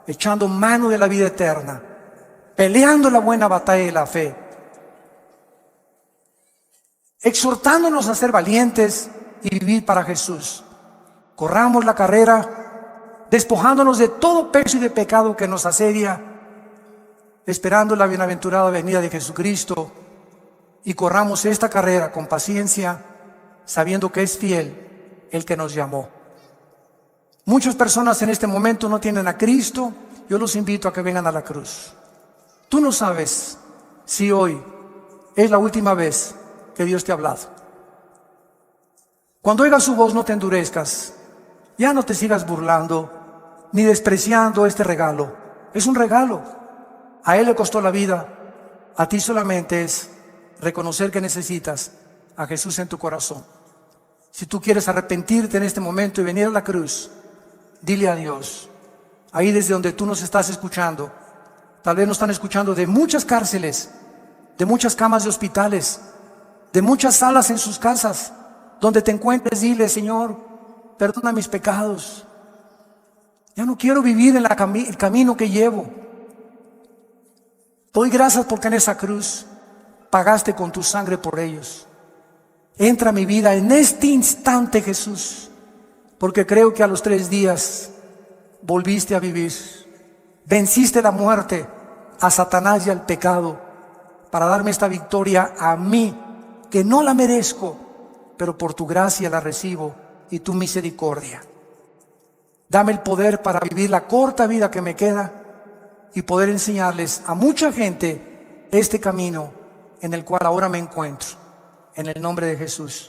echando mano de la vida eterna, peleando la buena batalla de la fe, exhortándonos a ser valientes y vivir para Jesús. Corramos la carrera, despojándonos de todo peso y de pecado que nos asedia, esperando la bienaventurada venida de Jesucristo, y corramos esta carrera con paciencia, sabiendo que es fiel el que nos llamó. Muchas personas en este momento no tienen a Cristo. Yo los invito a que vengan a la cruz. Tú no sabes si hoy es la última vez que Dios te ha hablado. Cuando oigas su voz, no te endurezcas. Ya no te sigas burlando ni despreciando este regalo. Es un regalo. A Él le costó la vida. A ti solamente es reconocer que necesitas a Jesús en tu corazón. Si tú quieres arrepentirte en este momento y venir a la cruz, dile a Dios. Ahí desde donde tú nos estás escuchando, tal vez nos están escuchando de muchas cárceles, de muchas camas de hospitales, de muchas salas en sus casas. Donde te encuentres, dile: Señor, perdona mis pecados. Ya no quiero vivir en el camino que llevo. Doy gracias porque en esa cruz pagaste con tu sangre por ellos. Entra a mi vida en este instante, Jesús, porque creo que a los 3 días volviste a vivir. Venciste la muerte, a Satanás y al pecado, para darme esta victoria a mí, que no la merezco, pero por tu gracia la recibo y tu misericordia. Dame el poder para vivir la corta vida que me queda y poder enseñarles a mucha gente este camino en el cual ahora me encuentro. En el nombre de Jesús.